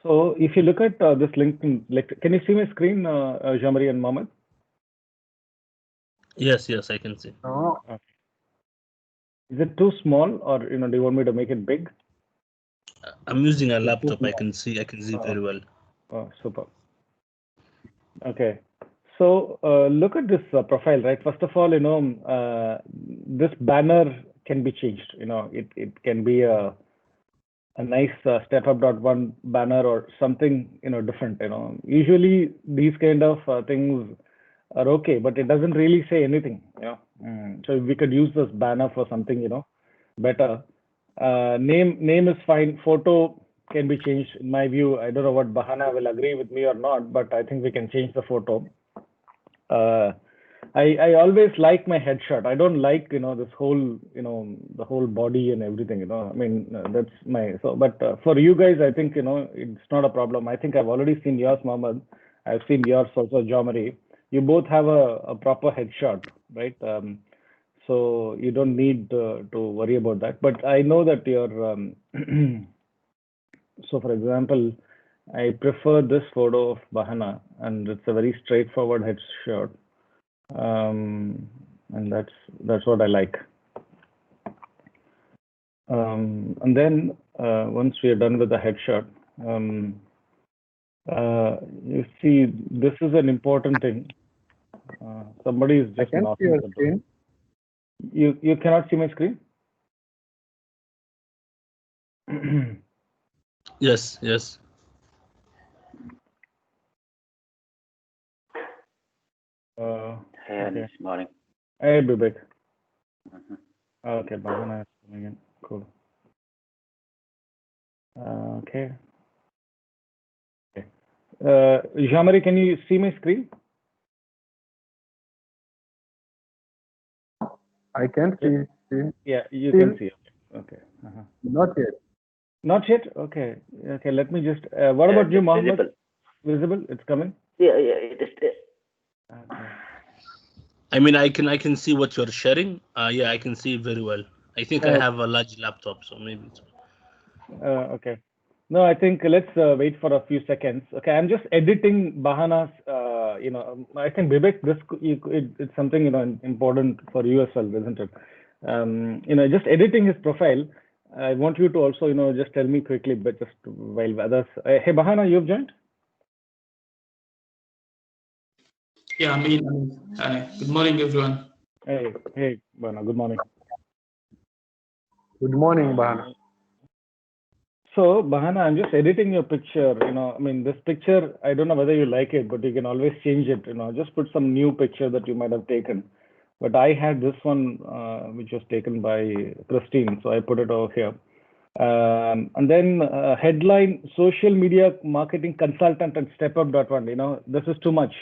So if you look at this LinkedIn, like, can you see my screen, Jamari and Mohammed? Yes, I can see. No. Okay. Is it too small, or do you want me to make it big? I'm using a laptop. I can see very well. Oh, super. Okay. So look at this profile, right? First of all, this banner can be changed. It can be a nice Stepup.one banner or something different. Usually these kind of things are okay, but it doesn't really say anything. So we could use this banner for something better. Name is fine. Photo can be changed. In my view, I don't know what Bahana will agree with me or not, but I think we can change the photo. I always like my headshot. I don't like this whole the whole body and everything. I mean that's my But for you guys, I think it's not a problem. I think I've already seen yours, Mohammed. I've seen yours also, Jomari. You both have a proper headshot, right? So you don't need to worry about that. But I know that you're so for example, I prefer this photo of Bahana, and it's a very straightforward headshot. And that's what I like. And then once we are done with the headshot, you see this is an important thing. Somebody is just I can see your screen. You cannot see my screen? Yes. Hey, Okay. this morning. Hey, Bibek. Okay, Bahana is coming in. Cool. Okay. Jamari, can you see my screen? I can see. Yeah, you Still? can see. Okay. Not yet. Not yet? Okay. Okay, let me just. What about you, It's Mohammed? visible. Visible? It's coming? Yeah, it is. Okay. I mean, I can see what you're sharing. Yeah, I can see very well. I think I have a large laptop, so maybe it's... Okay. No, I think let's wait for a few seconds. Okay, I'm just editing Bahana's. I think Vivek, it's something important for you as well, isn't it? Just editing his profile. I want you to also just tell me quickly, but just while others. Hey, Bahana, you've joined. Yeah, I mean, good morning, everyone. Hey, Bahana. Good morning. Good morning, Bahana. So, Bahana, I'm just editing your picture. I mean, this picture, I don't know whether you like it, but you can always change it. Just put some new picture that you might have taken. But I had this one, which was taken by Christine, so I put it over here. And then headline: Social Media Marketing Consultant and Stepup.one. This is too much.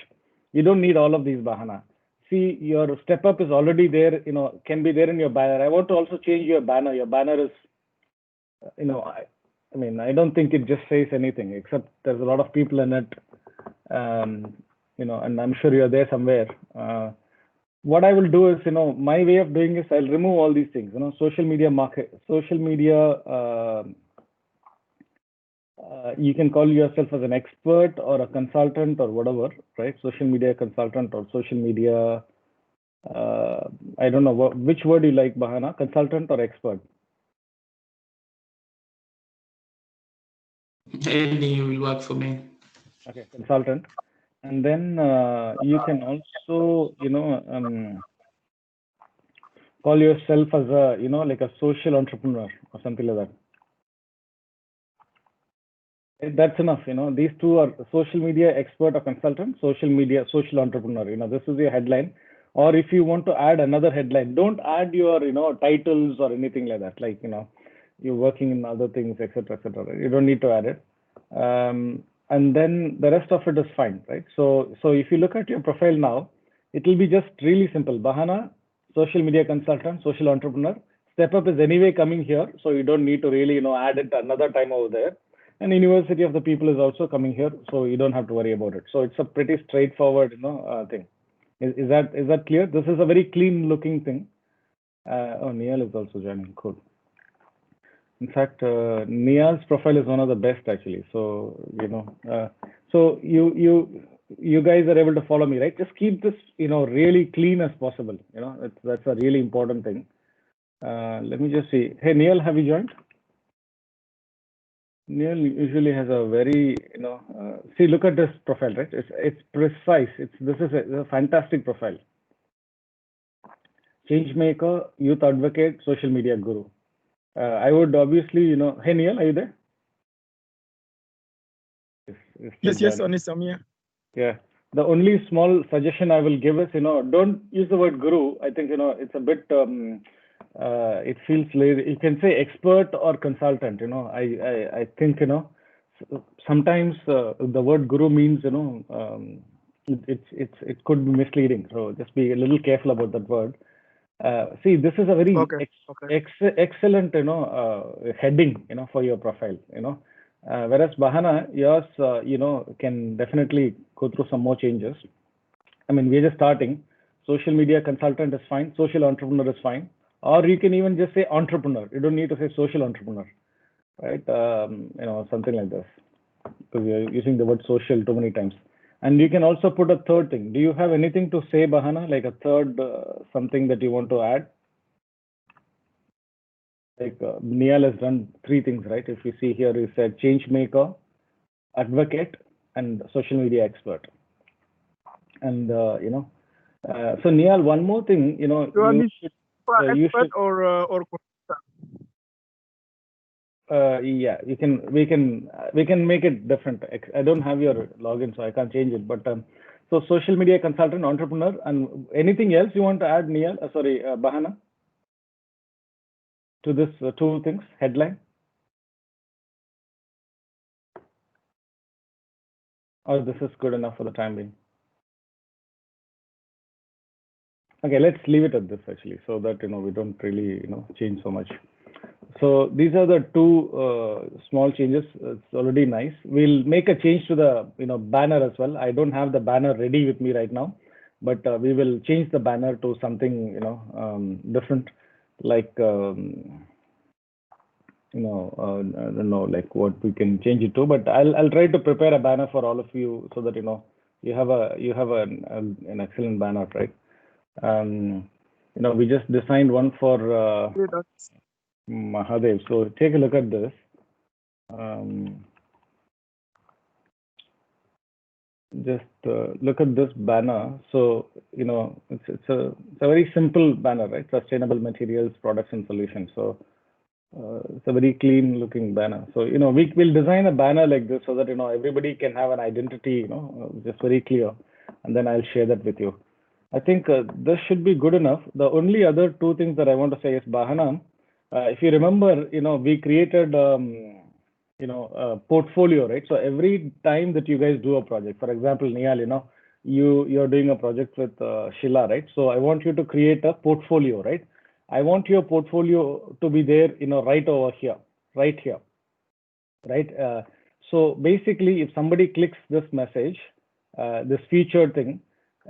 You don't need all of these, Bahana. See, your Stepup is already there. Can be there in your banner. I want to also change your banner. Your banner is, I mean, I don't think it just says anything, except there's a lot of people in it, and I'm sure you're there somewhere. What I will do is, my way of doing is I'll remove all these things, social media market, social media, you can call yourself as an expert or a consultant or whatever, right? Social media consultant or social media, I don't know, which word you like, Bahana, consultant or expert? Any will work for me. Okay, consultant. And then you can also, call yourself as a, like a social entrepreneur or something like that. That's enough. These two are social media expert or consultant, social media, social entrepreneur. This is your headline. Or if you want to add another headline, don't add your, titles or anything like that. Like, you're working in other things, etc., etc. You don't need to add it. And then the rest of it is fine, right? So if you look at your profile now, it will be just really simple. Bahana, social media consultant, social entrepreneur. Stepup is anyway coming here, so you don't need to really, add it another time over there. And University of the People is also coming here, so you don't have to worry about it. So it's a pretty straightforward, thing. Is that clear? This is a very clean looking thing. Oh, Neil is also joining. Cool. In fact, Nial's profile is one of the best actually. So so you guys are able to follow me, right? Just keep this really clean as possible. That's a really important thing. Let me just see. Hey Nial, have you joined? Nial usually has a very see, look at this profile, right? It's precise. This is a fantastic profile. Change maker, youth advocate, social media guru. I would obviously, hey Nial, are you there? Yes, honest, I'm here. Yeah. The only small suggestion I will give is, don't use the word guru. I think, it's a bit, it feels like you can say expert or consultant. I think, sometimes the word guru means, it could be misleading. So just be a little careful about that word. See, this is a very excellent, heading, for your profile, whereas Bahana, yours, can definitely go through some more changes. I mean, we're just starting. Social media consultant is fine. Social entrepreneur is fine. Or you can even just say entrepreneur. You don't need to say social entrepreneur, right? Something like this, because you're using the word social too many times. And you can also put a third thing. Do you have anything to say, Bahana, like a third something that you want to add? Like Nial has done 3 things, right? If you see here, he said change maker, advocate, and social media expert. And so Nial, one more thing, you should or yeah, we can make it different. I don't have your login, so I can't change it. But so social media consultant, entrepreneur, and anything else you want to add, Nial? Bahana, to this 2 things headline, or this is good enough for the time being? Okay, let's leave it at this actually, so that we don't really change so much. So these are the 2 small changes. It's already nice. We'll make a change to the banner as well. I don't have the banner ready with me right now, but we will change the banner to something different, like I don't know, like what we can change it to. But I'll try to prepare a banner for all of you, so that you have an excellent banner, right? We just designed one for Mahadev. So take a look at this. Just look at this banner. So it's a very simple banner, right? Sustainable materials, products, and solutions. So it's a very clean looking banner. So we'll design a banner like this, so that everybody can have an identity, just very clear, and then I'll share that with you. I think this should be good enough. The only other 2 things that I want to say is, Bahana, if you remember, we created a portfolio, right? So every time that you guys do a project, for example, Nial, you're doing a project with Sheila, right? So I want you to create a portfolio, right? I want your portfolio to be there, right over here, right here, right? So basically, if somebody clicks this message, this featured thing,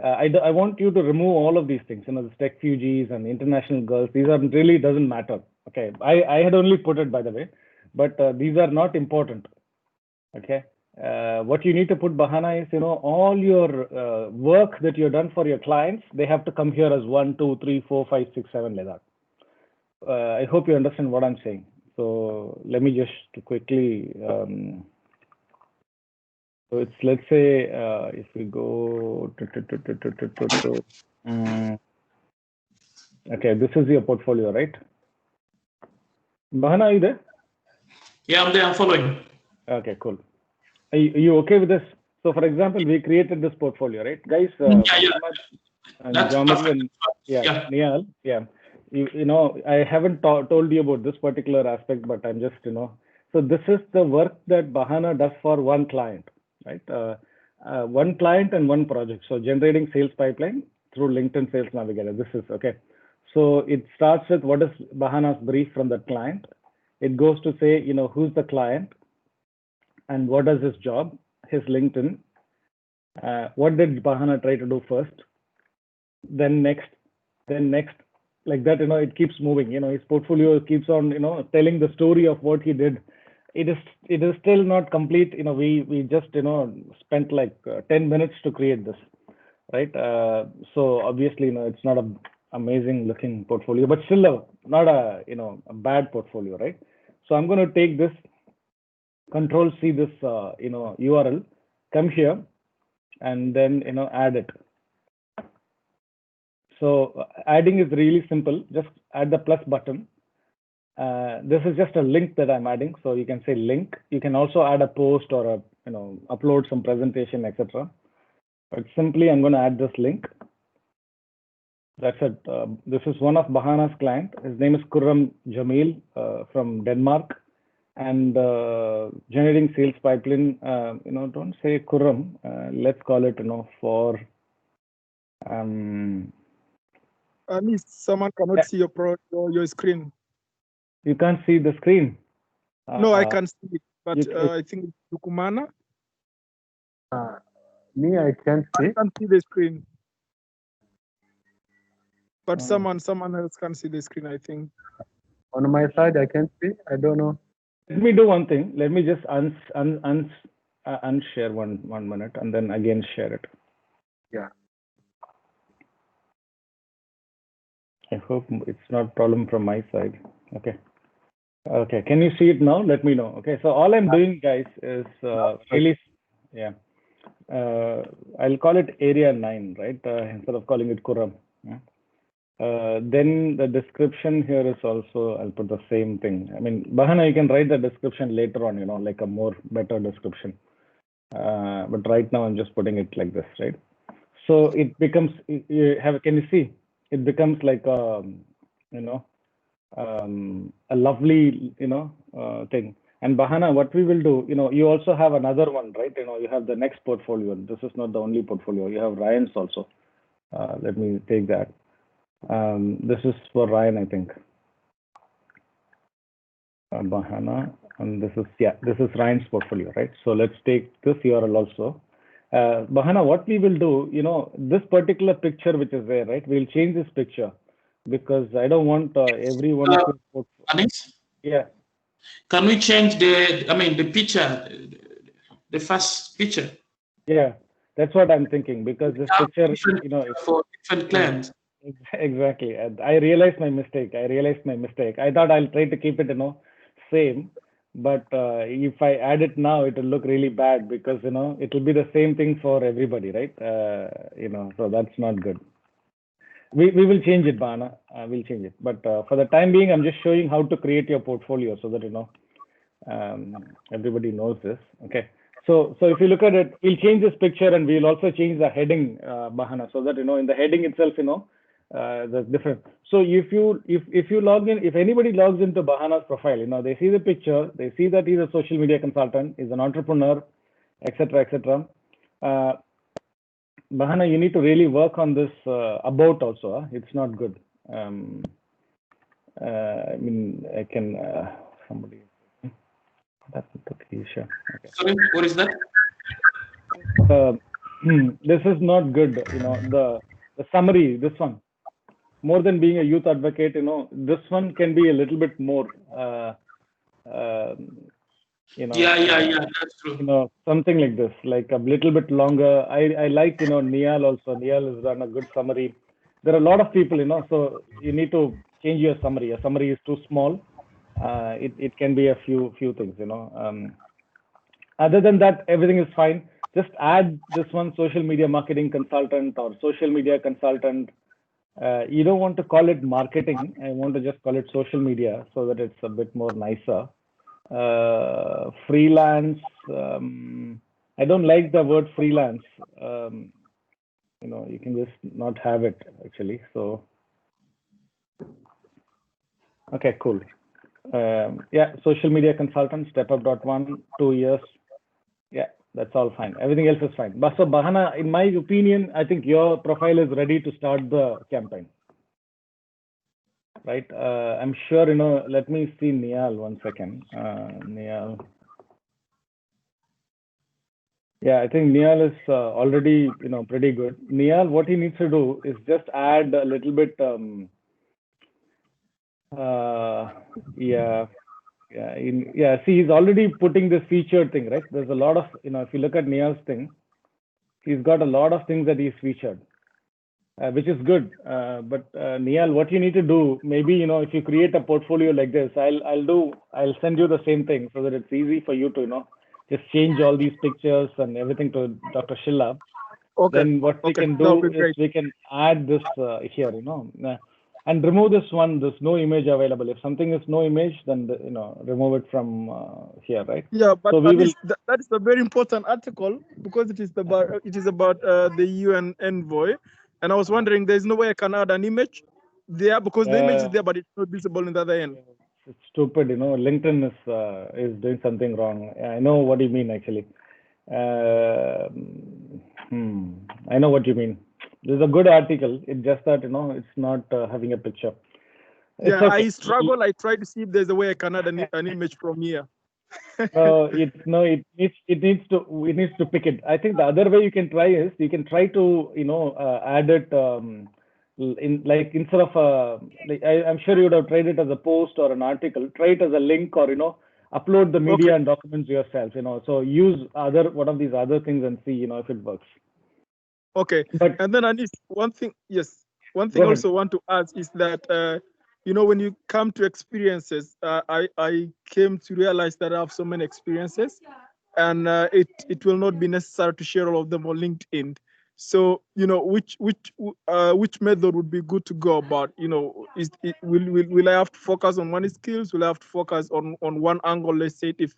I want you to remove all of these things, the tech refugees and international girls. These are really doesn't matter. Okay, I had only put it, by the way, but these are not important. Okay, what you need to put, Bahana, is all your work that you've done for your clients. They have to come here as 1, 2, 3, 4, 5, 6, 7 like that. I hope you understand what I'm saying. So let me just quickly. So it's, let's say, if we go okay, this is your portfolio, right? Bahana, are you there? Yeah, I'm there. I'm following. Okay, cool. Are you okay with this? So, for example, we created this portfolio, right, guys? Yeah. And That's Jamali perfect. and Nial, yeah. I haven't told you about this particular aspect, but I'm just, so this is the work that Bahana does for one client, right? One client and one project. So generating sales pipeline through LinkedIn Sales Navigator. This is okay. So it starts with what is Bahana's brief from the client. It goes to say, who's the client and what does his job, his LinkedIn. What did Bahana try to do first? Then next, like that, it keeps moving. His portfolio keeps on, telling the story of what he did. It is still not complete. We just, spent like 10 minutes to create this, right? So obviously, it's not a amazing looking portfolio, but still not a, a bad portfolio, right? So I'm going to take this, Control C this, URL, come here, and then, add it. So adding is really simple. Just add the plus button. This is just a link that I'm adding. So you can say link. You can also add a post or upload some presentation, etc. But simply, I'm going to add this link. That's it. This is one of Bahana's client. His name is Kurram Jamil from Denmark. And generating sales pipeline, don't say Kurram. Let's call it, for At least someone cannot see your screen. You can't see the screen. No, I can see it, but I think it's Tukumana. Me, I can't see. I can't see the screen. But someone else can see the screen, I think. On my side, I can't see. I don't know. Let me do one thing. Let me just unshare one minute and then again share it. Yeah. I hope it's not a problem from my side. Okay. Okay. Can you see it now? Let me know. Okay. So all I'm doing, guys, is really, yeah. I'll call it area 9, right? Instead of calling it Kurram. Yeah. Then the description here is also, I'll put the same thing. I mean, Bahana, you can write the description later on, like a better description. But right now I'm just putting it like this, right? So it becomes, can you see? It becomes like a lovely, thing. And Bahana, what we will do, you also have another one, right? You have the next portfolio. This is not the only portfolio. You have Ryan's also. Let me take that. This is for Ryan, I think. Bahana, and this is Ryan's portfolio, right? So let's take this URL also. Bahana, what we will do, this particular picture which is there, right? We'll change this picture because I don't want everyone. Anis? Yeah. Can we change the picture, the first picture? Yeah, that's what I'm thinking because this picture, for different clients. Exactly. I realized my mistake. I thought I'll try to keep it, same. But if I add it now, it will look really bad because, it will be the same thing for everybody, right? So that's not good. We will change it, Bana. We'll change it. But for the time being, I'm just showing how to create your portfolio so that, everybody knows this. Okay. So if you look at it, we'll change this picture and we'll also change the heading, Bahana, so that, in the heading itself, that's different. So if you log in, if anybody logs into Bahana's profile, they see the picture, they see that he's a social media consultant, he's an entrepreneur, etc., etc. Bahana, you need to really work on this about also. It's not good. I mean, I can somebody. That's okay, sure. Okay. Sorry, what is that? This is not good. The summary, this one, more than being a youth advocate, this one can be a little bit more, Yeah, that's true. Something like this, like a little bit longer. I like, Nial also. Nial has done a good summary. There are a lot of people, so you need to change your summary. Your summary is too small. It can be a few things, Other than that, everything is fine. Just add this one, social media marketing consultant or social media consultant. You don't want to call it marketing. I want to just call it social media so that it's a bit more nicer. Freelance. I don't like the word freelance. You can just not have it actually. So, okay, cool. Yeah, social media consultant, Stepup.one, 2 years. Yeah, that's all fine. Everything else is fine. But so Bahana, in my opinion, I think your profile is ready to start the campaign. Right? I'm sure, let me see Nial 1 second. Nial. Yeah, I think Nial is already, pretty good. Nial, what he needs to do is just add a little bit Yeah. See, he's already putting this featured thing, right? There's a lot of, if you look at Nial's thing, he's got a lot of things that he's featured, which is good. But Nial, what you need to do, maybe, if you create a portfolio like this, I'll send you the same thing so that it's easy for you to, just change all these pictures and everything to Dr. Shilla. Okay. Then what we can That'll do be is great. we can add this here, and remove this one. There's no image available. If something is no image, then remove it from here, right? Yeah, but So at we will. least that is a very important article because it is about the UN envoy, and I was wondering there's no way I can add an image there because the image is there, but it's not visible in the other end. It's stupid, LinkedIn is doing something wrong. I know what you mean, actually. I know what you mean. This is a good article. It's just that it's not having a picture. It's Yeah, okay. I struggle. I try to see if there's a way I can add an image from here. It needs to pick it. I think the other way you can try is you can try to add it instead of I'm sure you would have tried it as a post or an article. Try it as a link or upload the media and documents yourself. So use one of these other things and see if it works. Okay. But and then Anis, one thing I also want to add is that when you come to experiences, I came to realize that I have so many experiences, and it will not be necessary to share all of them on LinkedIn. So which method would be good to go about? Will I have to focus on one skills? Will I have to focus on one angle? Let's say if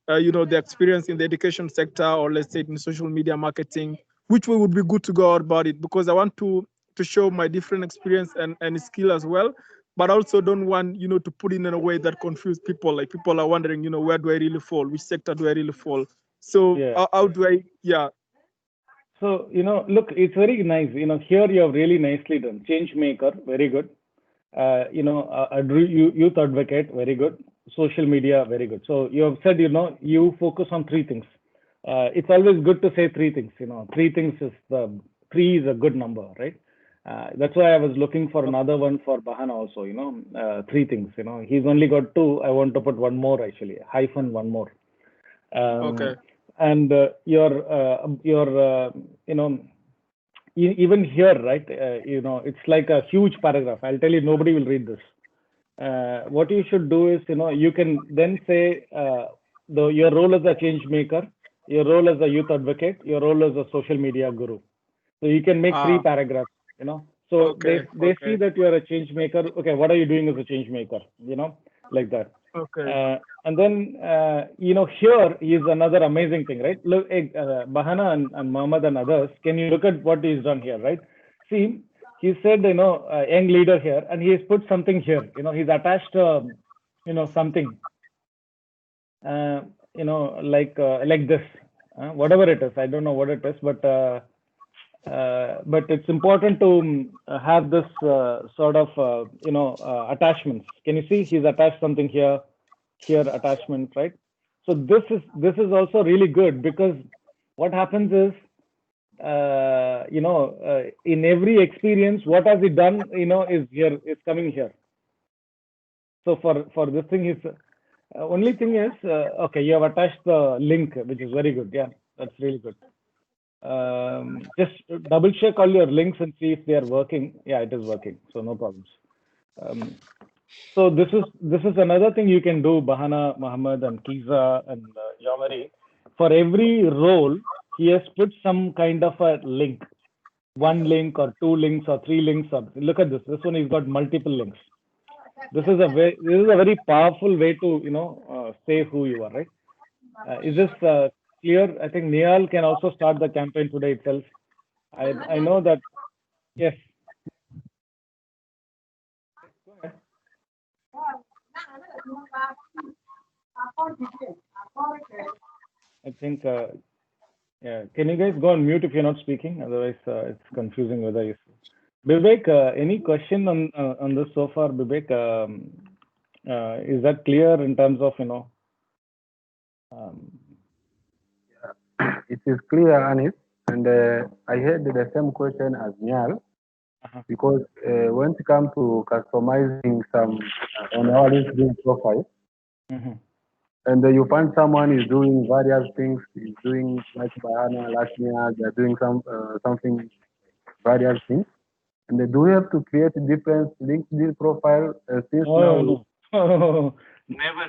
the experience in the education sector, or let's say in social media marketing. Which way would be good to go about it? Because I want to show my different experience and skill as well, but I also don't want to put in a way that confuse people. Like people are wondering, where do I really fall? Which sector do I really fall? So how do I? Yeah. So look, it's very nice. Here you have really nicely done. Change maker, very good. Youth advocate, very good. Social media, very good. So you have said, you focus on three things. It's always good to say three things. Three is a good number, right? That's why I was looking for another one for Bahana also. Three things. He's only got two. I want to put one more actually. Hyphen one more. Okay. And even here, right? It's like a huge paragraph. I'll tell you, nobody will read this. What you should do is, you can then say your role as a change maker, your role as a youth advocate, your role as a social media guru. So you can make three paragraphs. So they see that you are a change maker. Okay, what are you doing as a change maker? Like that. Okay. And then here is another amazing thing, right? Look, Bahana and Mohammed and others. Can you look at what he's done here, right? See, he said, young leader here, and he has put something here. He's attached, something, like this, whatever it is. I don't know what it is, but it's important to have this sort of, attachments. Can you see? He's attached something here, attachment, right? So this is also really good, because what happens is, in every experience, what has he done, is here, is coming here. So for this thing is, only thing is, okay, you have attached the link, which is very good. Yeah, that's really good. Just double check all your links and see if they are working. Yeah, it is working, so no problems. So this is another thing you can do, Bahana, Muhammad, and Kiza, and Yamari. For every role, he has put some kind of a link, one link or two links or three links. Look at this. This one, he's got multiple links. This is a very powerful way to say who you are, right? Is this clear? I think Niall can also start the campaign today itself. I know that. Yes. I think. Yeah. Can you guys go on mute if you're not speaking? Otherwise, it's confusing whether you. Vivek, any question on this so far, Vivek? Is that clear in terms of It is clear, Anis, and I had the same question as Nyal. because when it comes to customizing some on our LinkedIn profile, Mhm. and you find someone is doing various things, is doing like Bahana, Latmia, they're doing something various things, and they do have to create a different LinkedIn profile since now. No, no.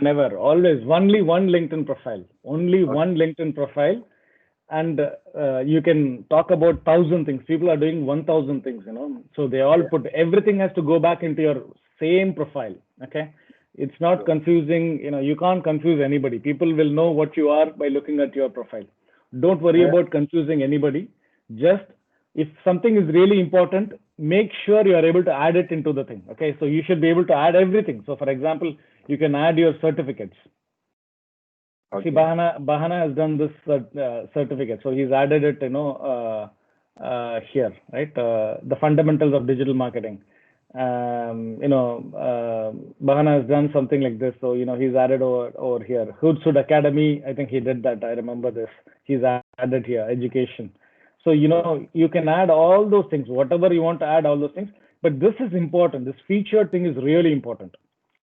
Never. Always only one LinkedIn profile. Only one LinkedIn profile, and you can talk about 1,000 things. People are doing 1,000 things, So they all put everything has to go back into your same profile. Okay, it's not confusing. You can't confuse anybody. People will know what you are by looking at your profile. Don't worry about confusing anybody. Just if something is really important, make sure you are able to add it into the thing. Okay, so you should be able to add everything. So, for example, you can add your certificates. See, Bahana has done this certificate, so he's added it, here, right? The fundamentals of digital marketing. Bahana has done something like this, so he's added over here. Hootsuite Academy, I think he did that. I remember this. He's added here education. So you can add all those things, whatever you want to add, all those things. But this is important. This featured thing is really important.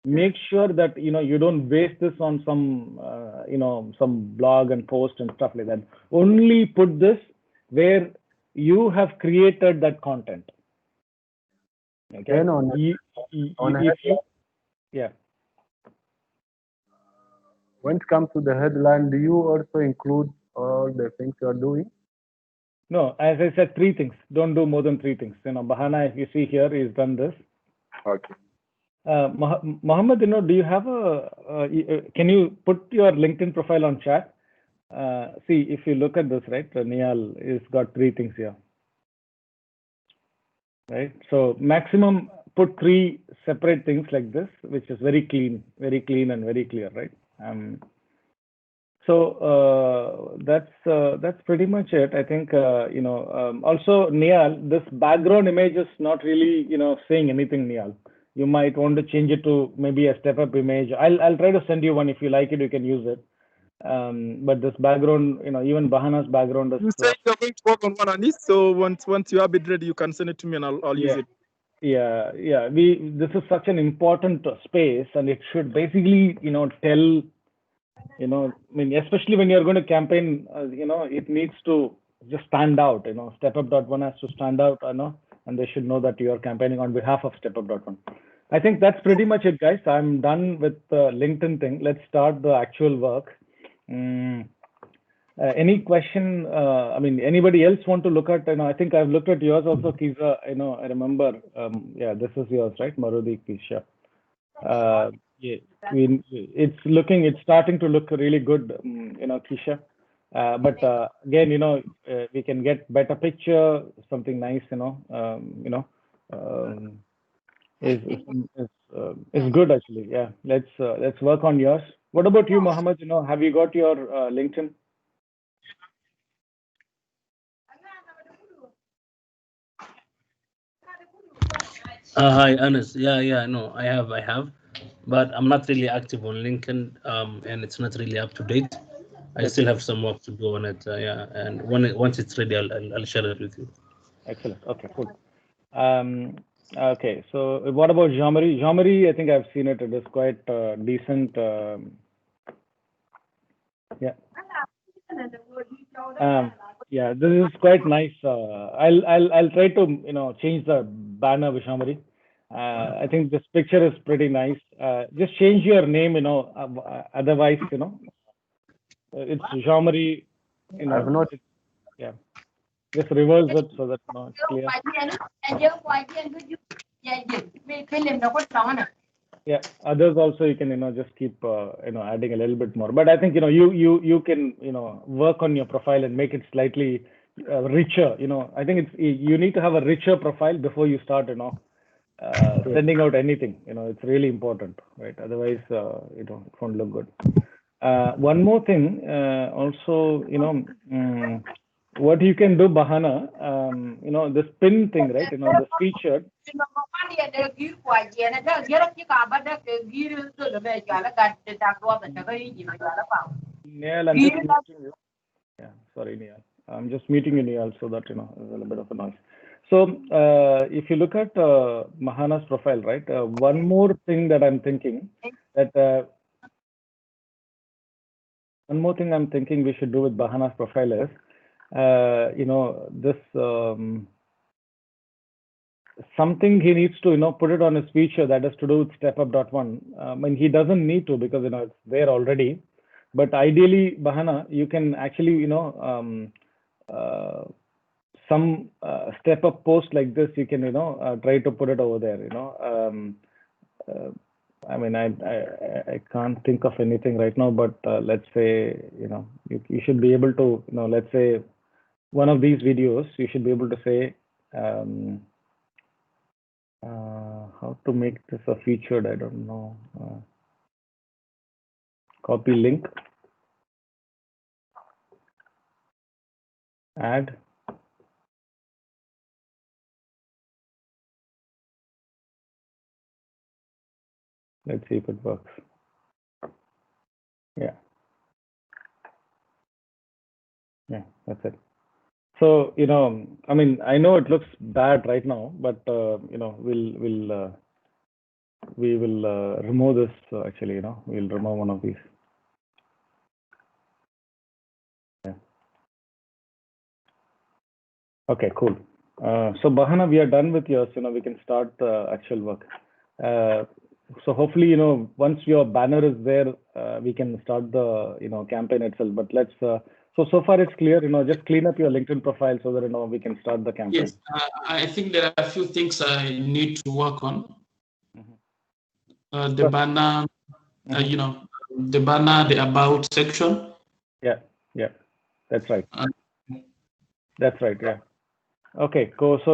Make sure that you don't waste this on some blog and post and stuff like that. Only put this where you have created that content. Okay. Then on yeah. When it comes to the headline, do you also include all the things you're doing? No, as I said, 3 things. Don't do more than 3 things. Bahana, if you see here, he's done this. Okay. Mohammed, do you have can you put your LinkedIn profile on chat? See, if you look at this, right, Niyal has got 3 things here. Right, so maximum put 3 separate things like this, which is very clean and very clear, right? So that's pretty much it. I think also Niyal, this background image is not really saying anything, Niyal. You might want to change it to maybe a step up image. I'll try to send you one. If you like it, you can use it. But this background, even Bahana's background is. You say you're going to work on one on this, so once you have it ready, you can send it to me and I'll use it. Yeah. This is such an important space, and it should basically tell. Especially when you're going to campaign, it needs to just stand out. Stepup.one has to stand out, and they should know that you are campaigning on behalf of Stepup.one. I think that's pretty much it, guys. I'm done with the LinkedIn thing. Let's start the actual work. Any question? Anybody else want to look at? I think I've looked at yours also, Kiza. I remember. This is yours, right, Marudi, Kisha. It's starting to look really good, Kisha. But again, we can get better picture, something nice, is good actually. Yeah, let's work on yours. What about you, Mohammed? Have you got your LinkedIn? Hi, Anas. Yeah, no, I have, but I'm not really active on LinkedIn, and it's not really up to date. I still have some work to do on it. And once it's ready, I'll share it with you. Excellent. Okay, cool. Okay, so what about Jean-Marie? Jean-Marie, I think I've seen it. It is quite decent. Yeah, this is quite nice. I'll try to change the banner, Jean-Marie. I think this picture is pretty nice. Just change your name, otherwise, it's Jean-Marie, I've not. Yeah. Just reverse it so that it's clear. Yeah, others also you can just keep adding a little bit more. But I think you can work on your profile and make it slightly richer. I think you need to have a richer profile before you start sending out anything. It's really important, right? Otherwise it won't look good. One more thing, also what you can do, Bahana, this pin thing, right? The featured. Neil, I'm just muting you. Yeah, sorry, Neil. I'm just muting you, Neil, so that there's a little bit of a noise. So if you look at Mahana's profile, right? One more thing that I'm thinking that one more thing I'm thinking we should do with Bahana's profile is, this something he needs to, put it on his feature that has to do with Stepup.one. I mean, he doesn't need to because, it's there already. But ideally, Bahana, you can actually, some step up post like this, you can, try to put it over there, I mean, I can't think of anything right now, but let's say, you should be able to, let's say one of these videos, you should be able to say, how to make this a featured, I don't know. Copy link, add. Let's see if it works. Yeah. Yeah, that's it. So, I mean, I know it looks bad right now, but, we will remove this, actually, we'll remove one of these. Yeah. Okay, cool. So Bahana, we are done with yours, we can start the actual work. So hopefully, once your banner is there, we can start the, campaign itself, but let's, so far it's clear, just clean up your LinkedIn profile so that, we can start the campaign. Yes, I think there are a few things I need to work on. The banner, the banner, the about section. Yeah, that's right. That's right, yeah. Okay, cool. So